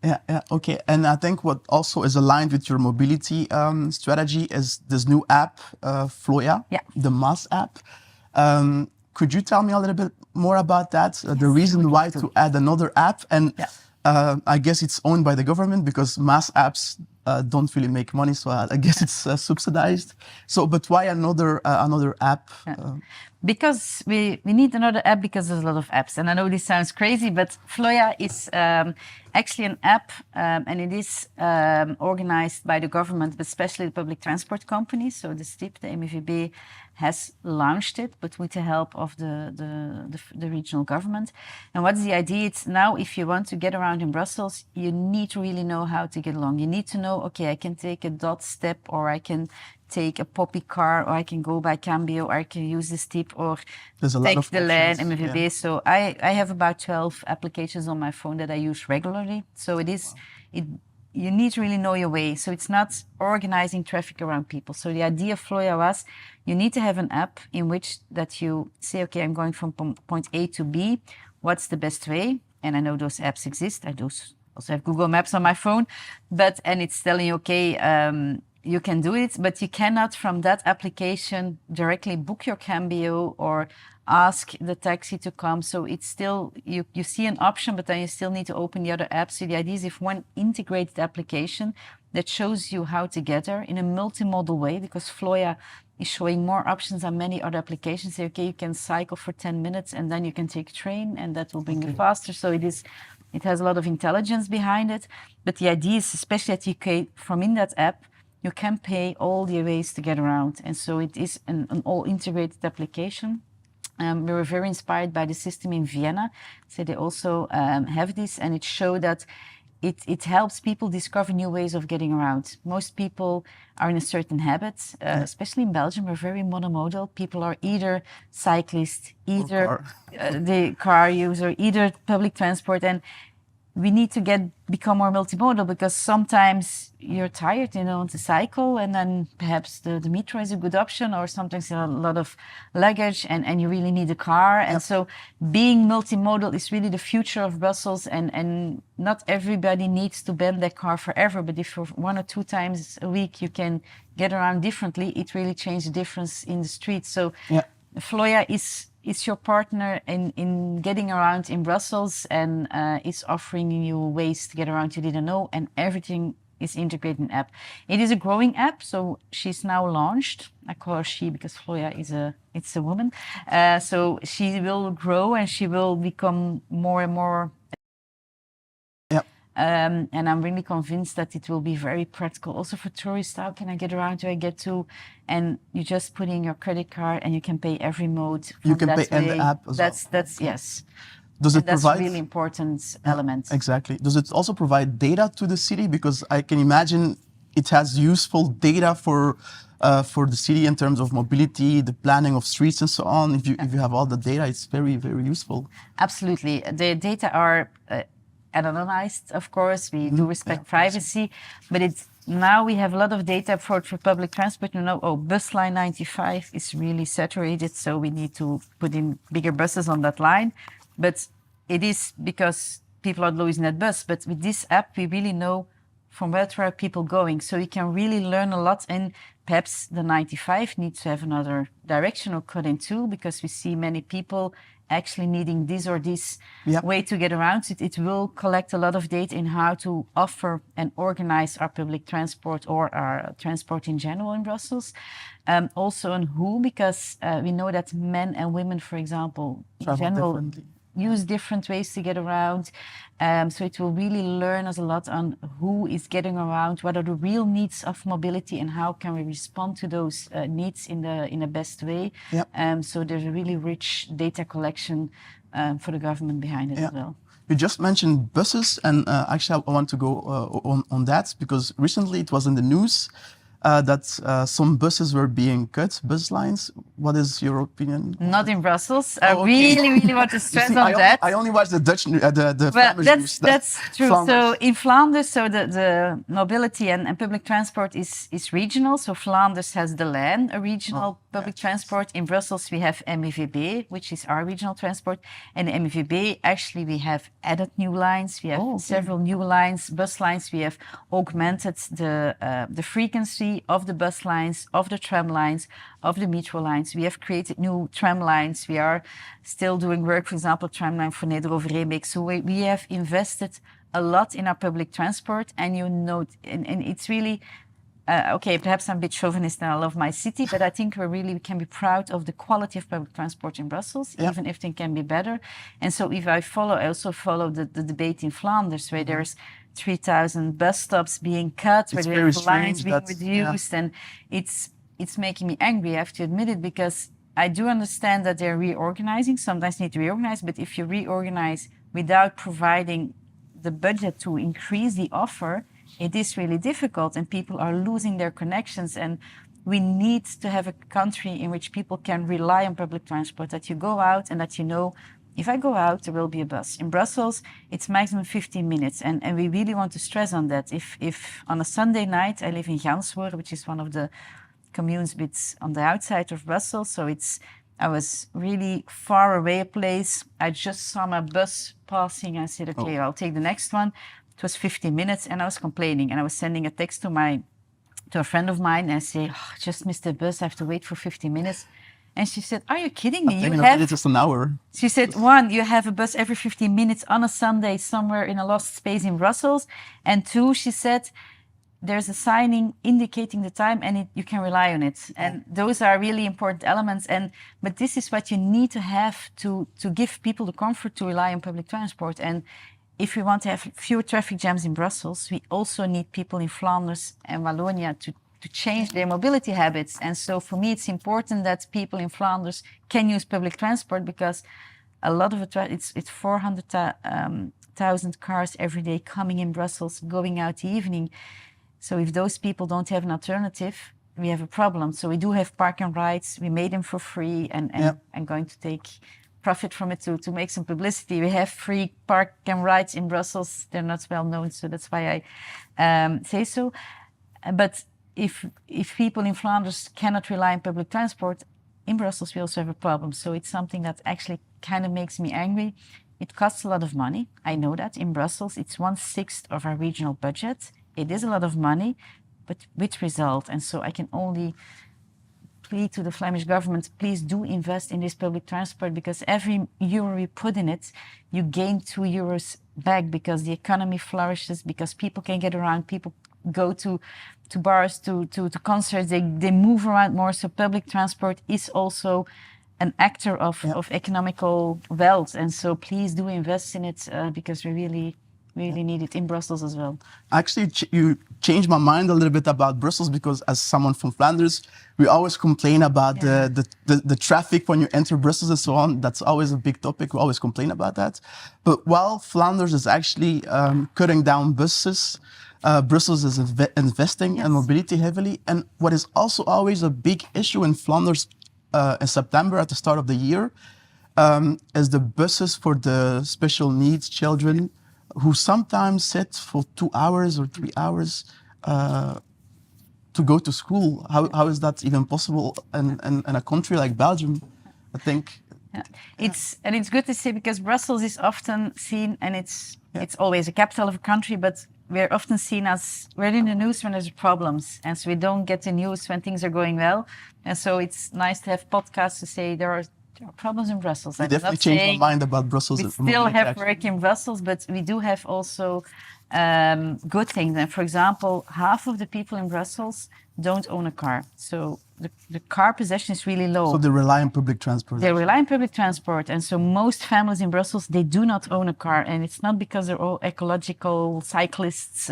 Yeah, okay. And I think what also is aligned with your mobility strategy is this new app, Floya, the Mass app. Could you tell me a little bit more about that? The reason why to add another app? And I guess it's owned by the government because Mass apps don't really make money, so I guess it's subsidized. So, but why another app? Because we need another app because there's a lot of apps. And I know this sounds crazy, but Floya is actually an app and it is organized by the government, but especially the public transport companies. So the STIP, the MEVB, has launched it, but with the help of the regional government. And what's the idea? It's now if you want to get around in Brussels, you need to really know how to get along. You need to know, okay, I can take a dot step, or I can take a poppy car, or I can go by Cambio, or I can use the STIP, or take the lane, MEVB. Yeah. So I have about 12 applications on my phone that I use regularly. So it is, you need to really know your way. So it's not organizing traffic around people. So the idea of Floya was, you need to have an app in which that you say, okay, I'm going from point A to B. What's the best way? And I know those apps exist. I do also have Google Maps on my phone, and it's telling you, okay, you can do it, but you cannot from that application directly book your Cambio or ask the taxi to come. So it's still, you see an option, but then you still need to open the other app. So the idea is if one integrated application that shows you how to get there in a multimodal way, because Floya is showing more options than many other applications. Say, okay, you can cycle for 10 minutes and then you can take a train and that will bring you faster. So it has a lot of intelligence behind it. But the idea is especially that you can, from in that app, you can pay all the ways to get around. And so it is an all integrated application. We were very inspired by the system in Vienna. So they also have this, and it showed that it helps people discover new ways of getting around. Most people are in a certain habit, especially in Belgium, we're very monomodal. People are either cyclists, either the car user, either public transport. And we need to become more multimodal, because sometimes you're tired, you want to cycle, and then perhaps the metro is a good option, or sometimes you have a lot of luggage and you really need a car. And so being multimodal is really the future of Brussels, and not everybody needs to bend their car forever, but if for 1 or 2 times a week you can get around differently, it really changes the difference in the street. So Floya is your partner in getting around in Brussels, and it's offering you ways to get around you didn't know, and everything is integrated in app. It is a growing app, so she's now launched. I call her she because Floya it's a woman. So she will grow and she will become more and more. And I'm really convinced that it will be very practical also for tourists. How can I get around? Do I get to? And you just put in your credit card and you can pay every mode. You can pay in the app as well. That's yes. Does it provide? That's a really important element. Exactly. Does it also provide data to the city? Because I can imagine it has useful data for the city in terms of mobility, the planning of streets and so on. If you have all the data, it's very, very useful. Absolutely. The data are anonymized, of course. We do respect privacy, but now we have a lot of data for public transport. You know, bus line 95 is really saturated, so we need to put in bigger buses on that line. But it is because people are losing that bus. But with this app, we really know from where are people going. So we can really learn a lot. And perhaps the 95 needs to have another direction or cut in two, because we see many people actually needing this or this way to get around. It will collect a lot of data in how to offer and organize our public transport or our transport in general in Brussels. Also on who, because we know that men and women, for example, in general, use different ways to get around. So it will really learn us a lot on who is getting around, what are the real needs of mobility, and how can we respond to those needs in the best way. So there's a really rich data collection for the government behind it as well. You just mentioned buses, and actually I want to go on that, because recently it was in the news that some buses were being cut, bus lines. What is your opinion? Not in Brussels. I really want to stress on that. I only watch the Dutch, the Flemish news. That's true. Flanders. So in Flanders, so the mobility and public transport is regional. So Flanders has the LAN, a regional public transport. In Brussels, we have MEVB, which is our regional transport. And MEVB, actually, we have added new lines. We have several new lines, bus lines. We have augmented the frequency of the bus lines, of the tram lines, of the metro lines. We have created new tram lines. We are still doing work, for example, tram line for Neder-Overheembeek. So we have invested a lot in our public transport, and you know, and it's really, okay, perhaps I'm a bit chauvinist and I love my city, but I think we can be proud of the quality of public transport in Brussels, even if it can be better. And so if I also follow the debate in Flanders, where there's 3,000 bus stops being cut, where there are lines being reduced, and it's making me angry, I have to admit it, because I do understand that they're reorganizing, sometimes need to reorganize, but if you reorganize without providing the budget to increase the offer, it is really difficult and people are losing their connections. And we need to have a country in which people can rely on public transport, that you go out and that you know, if I go out, there will be a bus. In Brussels, it's maximum 15 minutes. And we really want to stress on that. If on a Sunday night, I live in Ganswoord, which is one of the communes a bit on the outside of Brussels. So I was really far away a place. I just saw my bus passing. I said, okay, I'll take the next one. It was 15 minutes and I was complaining. And I was sending a text to a friend of mine. And I say, I just missed the bus. I have to wait for 15 minutes. And she said, are you kidding me? It's just an hour. She said, one, you have a bus every 15 minutes on a Sunday somewhere in a lost space in Brussels. And two, she said, there's a signing indicating the time and you can rely on it. And those are really important elements. But this is what you need to have to give people the comfort to rely on public transport. And if we want to have fewer traffic jams in Brussels, we also need people in Flanders and Wallonia to change their mobility habits. And so for me, it's important that people in Flanders can use public transport, because a lot of it's 400,000 cars every day coming in Brussels, going out the evening. So if those people don't have an alternative, we have a problem. So we do have park and rides. We made them for free, and I'm going to take profit from it to make some publicity. We have free park and rides in Brussels. They're not well known, so that's why I say so. But if people in Flanders cannot rely on public transport, in Brussels we also have a problem. So it's something that actually kind of makes me angry. It costs a lot of money. I know that. In Brussels, it's 1/6 of our regional budget. It is a lot of money, but with result. And so I can only plead to the Flemish government, please do invest in this public transport, because every euro we put in it, you gain 2 euros back, because the economy flourishes, because people can get around, people go to bars, to concerts, they move around more. So public transport is also an actor of economical wealth. And so please do invest in it, because we really need it in Brussels as well. Actually, you changed my mind a little bit about Brussels, because as someone from Flanders, we always complain about the traffic when you enter Brussels and so on. That's always a big topic. We always complain about that. But while Flanders is actually cutting down buses, Brussels is investing in mobility heavily. And what is also always a big issue in Flanders in September at the start of the year is the buses for the special needs children, who sometimes sit for 2 hours or 3 hours to go to school. How is that even possible in a country like Belgium? I think. It's good to say, because Brussels is often seen, and it's always a capital of a country, but we're often seen as we're in the news when there's problems, and so we don't get the news when things are going well. And so it's nice to have podcasts to say there are problems in Brussels. I definitely changed my mind about Brussels. We still have work in Brussels, but we do have also good things. And for example, half of the people in Brussels don't own a car. So the car possession is really low. So they rely on public transport. They rely on public transport. And so most families in Brussels, they do not own a car. And it's not because they're all ecological cyclists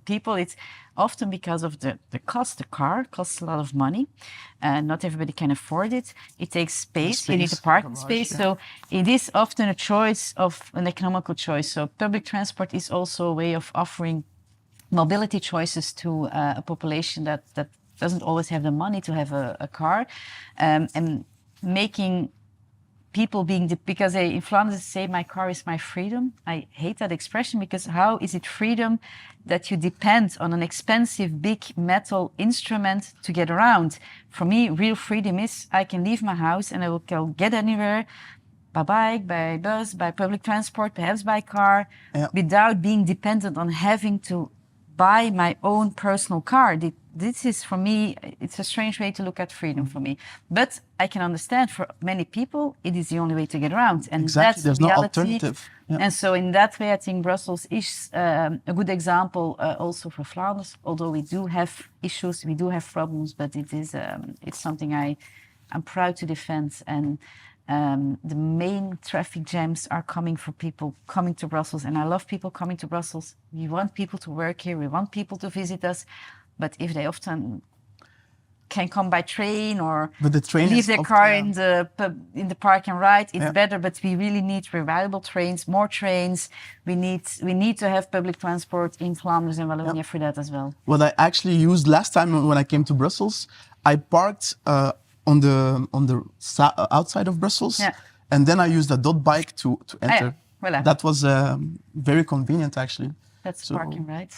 people. It's often because of the cost. The car costs a lot of money. Not everybody can afford it. It takes space. You need a parking space. So it is often a choice, of an economical choice. So public transport is also a way of offering mobility choices to a population that doesn't always have the money to have a car, and making people because in Flanders say my car is my freedom. I hate that expression, because how is it freedom that you depend on an expensive big metal instrument to get around? For me, real freedom is I can leave my house and I will get anywhere by bike, by bus, by public transport, perhaps by car, without being dependent on having to buy my own personal car. This is, for me, it's a strange way to look at freedom for me. But I can understand for many people, it is the only way to get around. And exactly, there's reality. no alternative. Yeah. And so in that way, I think Brussels is a good example also for Flanders, although we do have issues, we do have problems, but it's something I'm proud to defend. And the main traffic jams are coming for people coming to Brussels. And I love people coming to Brussels. We want people to work here. We want people to visit us. But if they often can come by train or leave their car in the park and ride, it's better. But we really need reliable trains, more trains. We need to have public transport in Flanders and Wallonia for that as well. What I actually used last time when I came to Brussels, I parked on the outside of Brussels, and then I used a dot bike to enter. Voilà. That was very convenient, actually. That's parking, right?